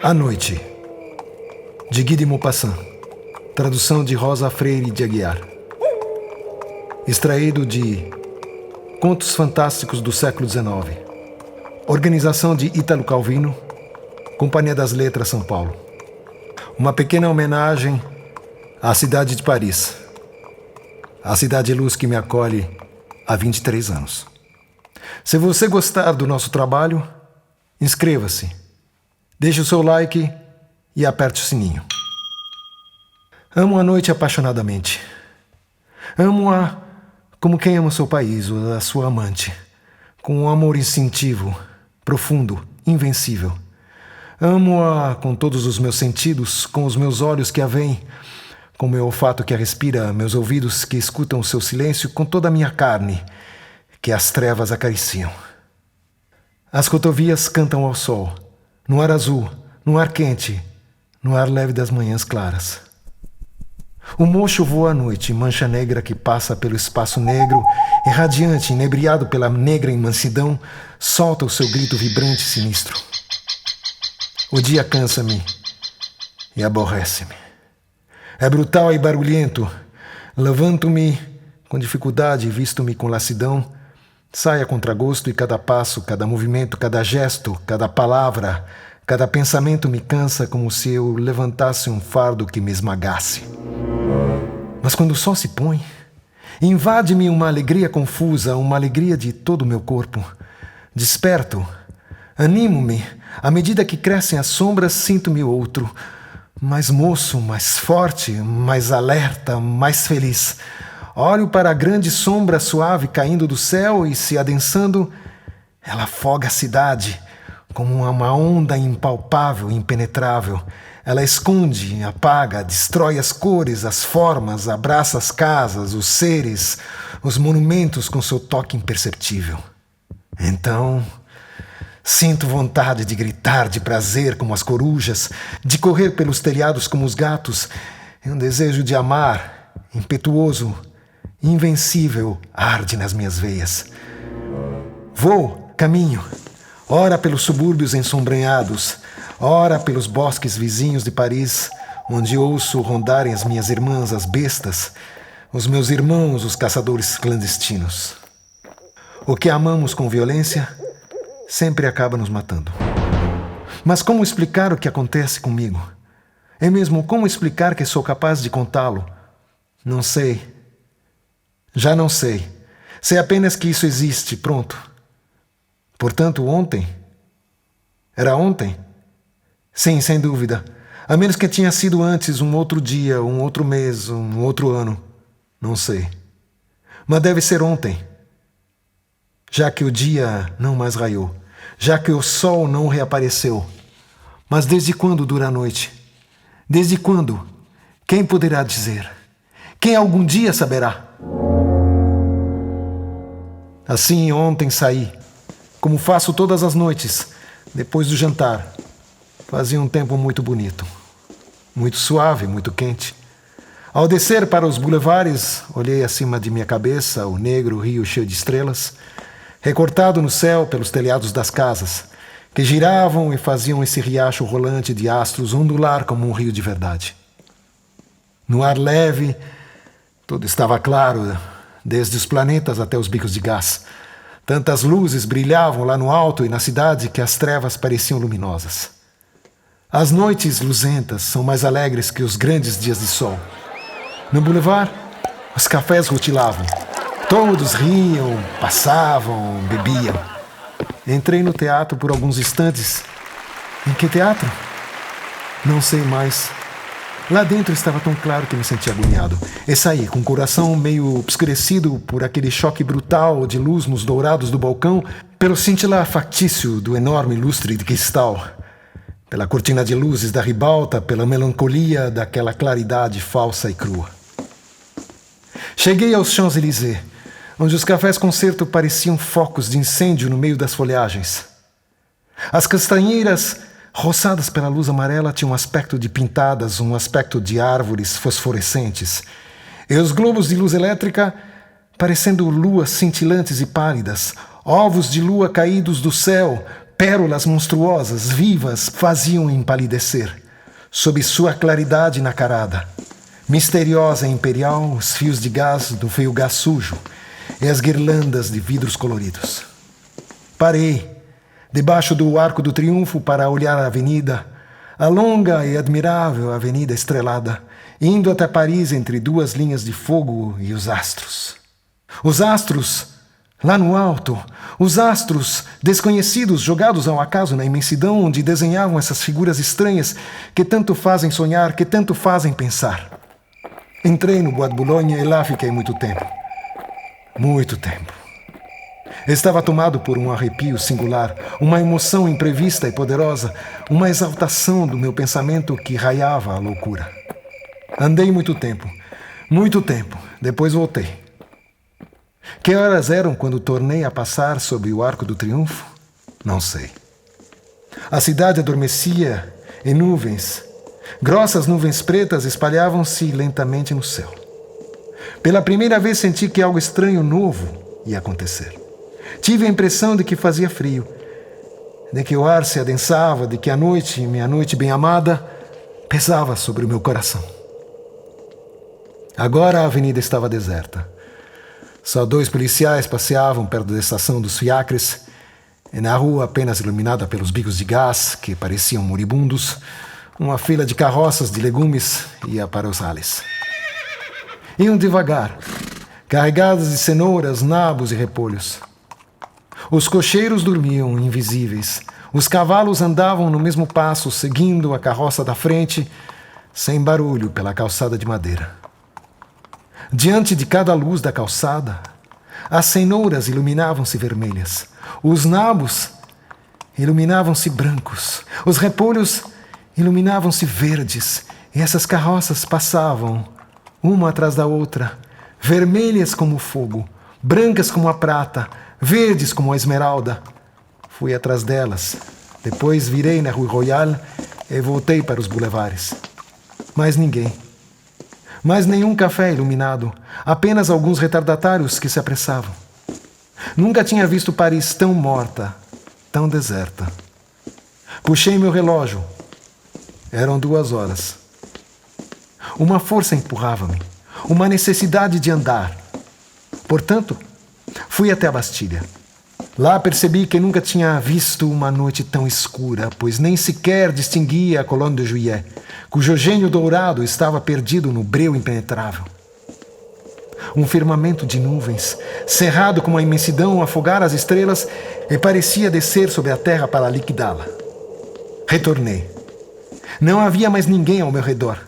A Noite, de Guy de Maupassant, tradução de Rosa Freire de Aguiar. Extraído de Contos Fantásticos do Século XIX. Organização de Ítalo Calvino, Companhia das Letras, São Paulo. Uma pequena homenagem à cidade de Paris, a cidade-luz que me acolhe há 23 anos. Se você gostar do nosso trabalho, inscreva-se, deixe o seu like e aperte o sininho. Amo a noite apaixonadamente. Amo-a como quem ama o seu país ou a sua amante, com um amor instintivo, profundo, invencível. Amo-a com todos os meus sentidos, com os meus olhos que a veem, com meu olfato que a respira, meus ouvidos que escutam o seu silêncio, com toda a minha carne que as trevas acariciam. As rodovias cantam ao sol, no ar azul, no ar quente, no ar leve das manhãs claras. O mocho voa à noite, mancha negra que passa pelo espaço negro, irradiante, inebriado pela negra imensidão, solta o seu grito vibrante e sinistro. O dia cansa-me e aborrece-me. É brutal e barulhento. Levanto-me com dificuldade e visto-me com lassidão. Saio a contragosto e cada passo, cada movimento, cada gesto, cada palavra, cada pensamento me cansa como se eu levantasse um fardo que me esmagasse. Mas quando o sol se põe, invade-me uma alegria confusa, uma alegria de todo o meu corpo. Desperto, animo-me, à medida que crescem as sombras, sinto-me outro, mais moço, mais forte, mais alerta, mais feliz. Olho para a grande sombra suave caindo do céu e, se adensando, ela afoga a cidade como uma onda impalpável, impenetrável. Ela esconde, apaga, destrói as cores, as formas, abraça as casas, os seres, os monumentos com seu toque imperceptível. Então, sinto vontade de gritar de prazer como as corujas, de correr pelos telhados como os gatos, e um desejo de amar, impetuoso, invencível, arde nas minhas veias. Vou, caminho, ora pelos subúrbios ensombranhados, ora pelos bosques vizinhos de Paris, onde ouço rondarem as minhas irmãs, as bestas, os meus irmãos, os caçadores clandestinos. O que amamos com violência sempre acaba nos matando. Mas como explicar o que acontece comigo? E mesmo como explicar que sou capaz de contá-lo? Não sei. Já não sei. Sei apenas que isso existe, pronto. Portanto, ontem? Era ontem? Sim, sem dúvida. A menos que tenha sido antes, um outro dia, um outro mês, um outro ano. Não sei. Mas deve ser ontem. Já que o dia não mais raiou. Já que o sol não reapareceu. Mas desde quando dura a noite? Desde quando? Quem poderá dizer? Quem algum dia saberá? Assim, ontem saí, como faço todas as noites, depois do jantar. Fazia um tempo muito bonito, muito suave, muito quente. Ao descer para os bulevares, olhei acima de minha cabeça o negro rio cheio de estrelas, recortado no céu pelos telhados das casas, que giravam e faziam esse riacho rolante de astros ondular como um rio de verdade. No ar leve, tudo estava claro, desde os planetas até os bicos de gás. Tantas luzes brilhavam lá no alto e na cidade que as trevas pareciam luminosas. As noites luzentas são mais alegres que os grandes dias de sol. No boulevard, os cafés rutilavam. Todos riam, passavam, bebiam. Entrei no teatro por alguns instantes. Em que teatro? Não sei mais. Lá dentro estava tão claro que me sentia agoniado. E saí com o coração meio obscurecido por aquele choque brutal de luz nos dourados do balcão, pelo cintilar factício do enorme lustre de cristal, pela cortina de luzes da ribalta, pela melancolia daquela claridade falsa e crua. Cheguei aos Champs-Élysées, onde os cafés-concerto pareciam focos de incêndio no meio das folhagens. As castanheiras roçadas pela luz amarela tinham um aspecto de pintadas, um aspecto de árvores fosforescentes. E os globos de luz elétrica parecendo luas cintilantes e pálidas, ovos de lua caídos do céu, Pérolas monstruosas, vivas, faziam empalidecer, sob sua claridade nacarada. Misteriosa e imperial, os fios de gás do feio gás sujo e as guirlandas de vidros coloridos. Parei debaixo do Arco do Triunfo para olhar a avenida, a longa e admirável avenida estrelada, indo até Paris entre duas linhas de fogo e os astros. Os astros, lá no alto, os astros desconhecidos jogados ao acaso na imensidão onde desenhavam essas figuras estranhas que tanto fazem sonhar, que tanto fazem pensar. Entrei no Bois de Boulogne e lá fiquei muito tempo. Muito tempo. Estava tomado por um arrepio singular, uma emoção imprevista e poderosa, uma exaltação do meu pensamento que raiava a loucura. Andei muito tempo, depois voltei. Que horas eram quando tornei a passar sob o Arco do Triunfo? Não sei. A cidade adormecia em nuvens. Grossas nuvens pretas espalhavam-se lentamente no céu. Pela primeira vez senti que algo estranho novo ia acontecer. Tive a impressão de que fazia frio, de que o ar se adensava, de que a noite, minha noite bem amada, pesava sobre o meu coração. Agora a avenida estava deserta. Só 2 policiais passeavam perto da estação dos fiacres, e na rua, apenas iluminada pelos bicos de gás, que pareciam moribundos, uma fila de carroças de legumes ia para os rales. Iam devagar, carregadas de cenouras, nabos e repolhos. Os cocheiros dormiam invisíveis. Os cavalos andavam no mesmo passo, seguindo a carroça da frente, sem barulho pela calçada de madeira. Diante de cada luz da calçada, as cenouras iluminavam-se vermelhas. Os nabos iluminavam-se brancos. Os repolhos iluminavam-se verdes. E essas carroças passavam, uma atrás da outra, vermelhas como o fogo, brancas como a prata, verdes como a esmeralda. Fui atrás delas. Depois virei na Rue Royale e voltei para os boulevares. Mais ninguém. Mais nenhum café iluminado. Apenas alguns retardatários que se apressavam. Nunca tinha visto Paris tão morta, tão deserta. Puxei meu relógio. Eram 2 horas. Uma força empurrava-me. Uma necessidade de andar. Portanto, fui até a Bastilha. Lá percebi que nunca tinha visto uma noite tão escura, pois nem sequer distinguia a Colonne de Juillet, cujo gênio dourado estava perdido no breu impenetrável. Um firmamento de nuvens, cerrado com uma imensidão, afogara as estrelas e parecia descer sobre a terra para liquidá-la. Retornei. Não havia mais ninguém ao meu redor.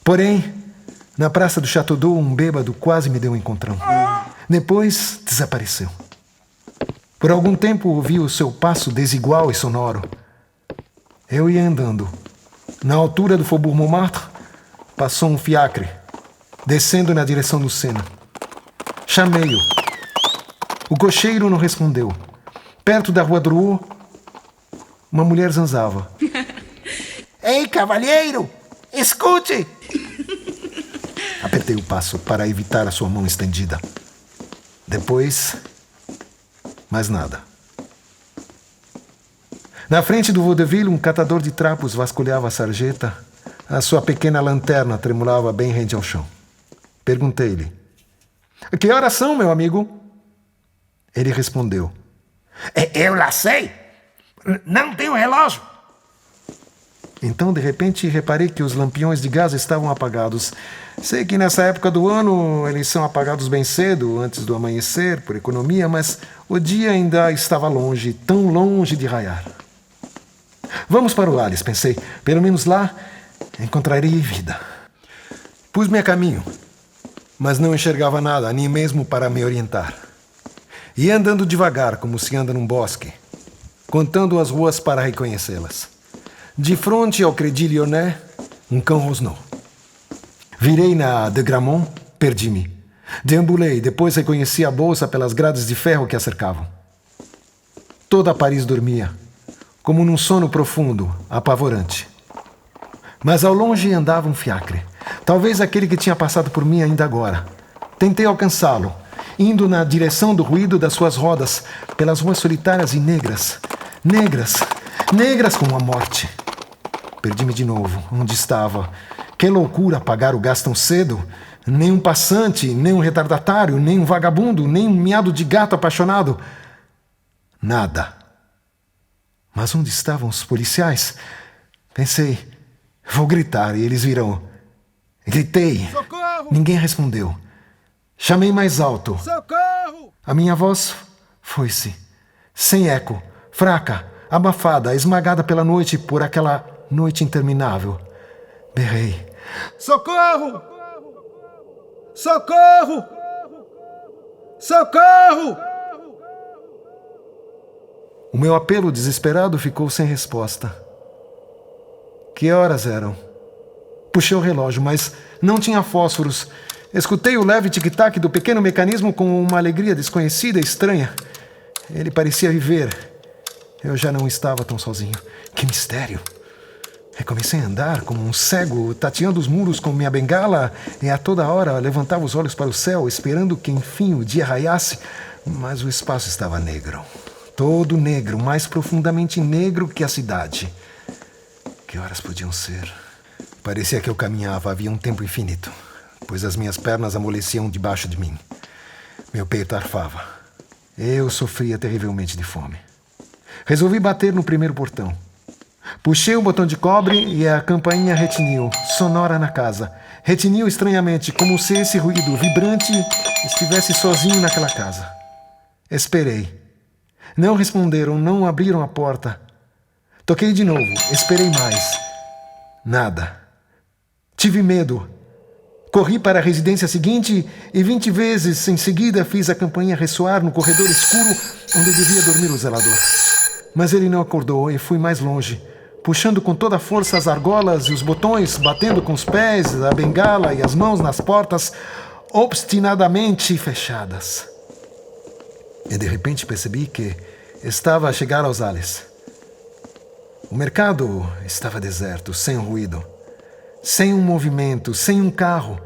Porém, na praça do Château d'Eau, um bêbado quase me deu um encontrão. Depois, desapareceu. Por algum tempo ouvi o seu passo desigual e sonoro. Eu ia andando. Na altura do Faubourg Montmartre, passou um fiacre, descendo na direção do Sena. Chamei-o. O cocheiro não respondeu. Perto da Rua Drouot, uma mulher zanzava. Ei, cavalheiro! Escute! Apertei o passo para evitar a sua mão estendida. Depois, mais nada. Na frente do vaudeville, um catador de trapos vasculhava a sarjeta. A sua pequena lanterna tremulava bem rente ao chão. Perguntei-lhe: "Que horas são, meu amigo?" Ele respondeu: "Eu lá sei. Não tenho relógio." Então, de repente, reparei que os lampiões de gás estavam apagados. Sei que nessa época do ano eles são apagados bem cedo, antes do amanhecer, por economia, mas o dia ainda estava longe, tão longe de raiar. Vamos para o Halles, pensei. Pelo menos lá encontrarei vida. Pus-me a caminho, mas não enxergava nada, nem mesmo para me orientar. Ia andando devagar, como se anda num bosque, contando as ruas para reconhecê-las. De frente ao Crédit Lyonnais, um cão rosnou. Virei na de Gramont, perdi-me. Deambulei, depois reconheci a bolsa pelas grades de ferro que a cercavam. Toda Paris dormia, como num sono profundo, apavorante. Mas ao longe andava um fiacre, talvez aquele que tinha passado por mim ainda agora. Tentei alcançá-lo, indo na direção do ruído das suas rodas, pelas ruas solitárias e negras, Negras, negras como a morte. Perdi-me de novo. Onde estava? Que loucura pagar o gás tão cedo. Nem um passante, nem um retardatário, nem um vagabundo, nem um miado de gato apaixonado. Nada. Mas onde estavam os policiais? Pensei, vou gritar e eles virão. Gritei. Socorro! Ninguém respondeu. Chamei mais alto. Socorro! A minha voz foi-se. Sem eco, fraca, abafada, esmagada pela noite por aquela noite interminável. Berrei. Socorro! Socorro! Socorro! O meu apelo desesperado ficou sem resposta. Que horas eram? Puxei o relógio, mas não tinha fósforos. Escutei o leve tic-tac do pequeno mecanismo com uma alegria desconhecida e estranha. Ele parecia viver. Eu já não estava tão sozinho. Que mistério! Recomecei a andar como um cego, tateando os muros com minha bengala, e a toda hora levantava os olhos para o céu, esperando que enfim o dia raiasse, mas o espaço estava negro. Todo negro, mais profundamente negro que a cidade. Que horas podiam ser? Parecia que eu caminhava havia um tempo infinito, pois as minhas pernas amoleciam debaixo de mim. Meu peito arfava. Eu sofria terrivelmente de fome. Resolvi bater no primeiro portão. Puxei o botão de cobre e a campainha retiniu, sonora na casa. Retiniu estranhamente, como se esse ruído vibrante estivesse sozinho naquela casa. Esperei. Não responderam, não abriram a porta. Toquei de novo, esperei mais. Nada. Tive medo. Corri para a residência seguinte e 20 vezes em seguida fiz a campainha ressoar no corredor escuro onde devia dormir o zelador. Mas ele não acordou e fui mais longe, puxando com toda a força as argolas e os botões, batendo com os pés, a bengala e as mãos nas portas, obstinadamente fechadas. E de repente percebi que estava a chegar aos ales. O mercado estava deserto, sem ruído, sem um movimento, sem um carro,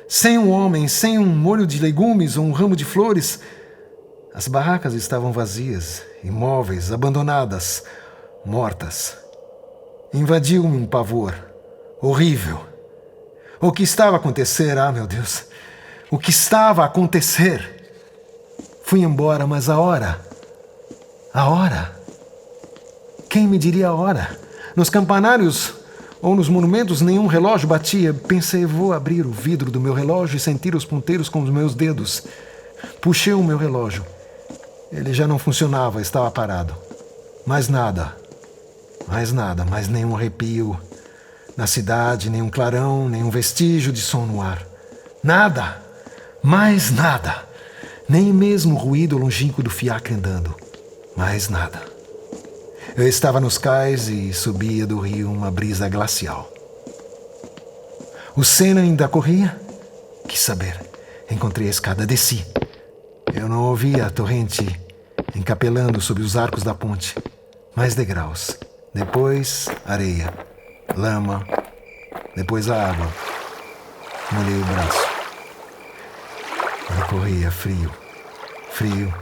sem um homem, sem um molho de legumes ou um ramo de flores. As barracas estavam vazias, imóveis, abandonadas, mortas. Invadiu-me um pavor horrível. O que estava a acontecer? Ah, meu Deus! O que estava a acontecer? Fui embora, mas a hora? A hora? Quem me diria a hora? Nos campanários ou nos monumentos nenhum relógio batia. Pensei, vou abrir o vidro do meu relógio e sentir os ponteiros com os meus dedos. Puxei o meu relógio. Ele já não funcionava, estava parado. Mais nada, mais nenhum arrepio na cidade, nenhum clarão, nenhum vestígio de som no ar. Nada, mais nada. Nem mesmo o ruído longínquo do fiacre andando. Mais nada. Eu estava nos cais e subia do rio uma brisa glacial. O Sena ainda corria? Quis saber. Encontrei a escada, desci. Eu não ouvia a torrente encapelando sob os arcos da ponte. Mais degraus. Depois, areia. Lama. Depois a água. Molhei o braço. Eu corria frio. Frio.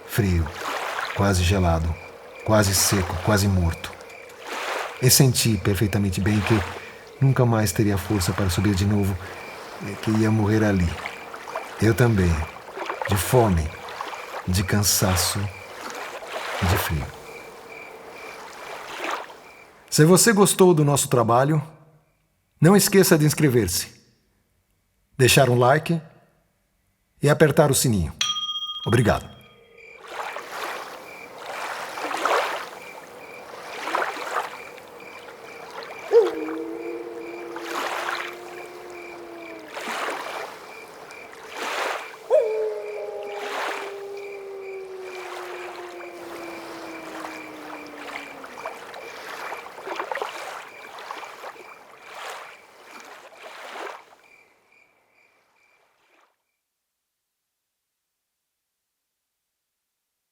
Frio. Quase gelado. Quase seco. Quase morto. E senti perfeitamente bem que nunca mais teria força para subir de novo e que ia morrer ali. Eu também. De fome, de cansaço, de frio. Se você gostou do nosso trabalho, não esqueça de inscrever-se, deixar um like e apertar o sininho. Obrigado.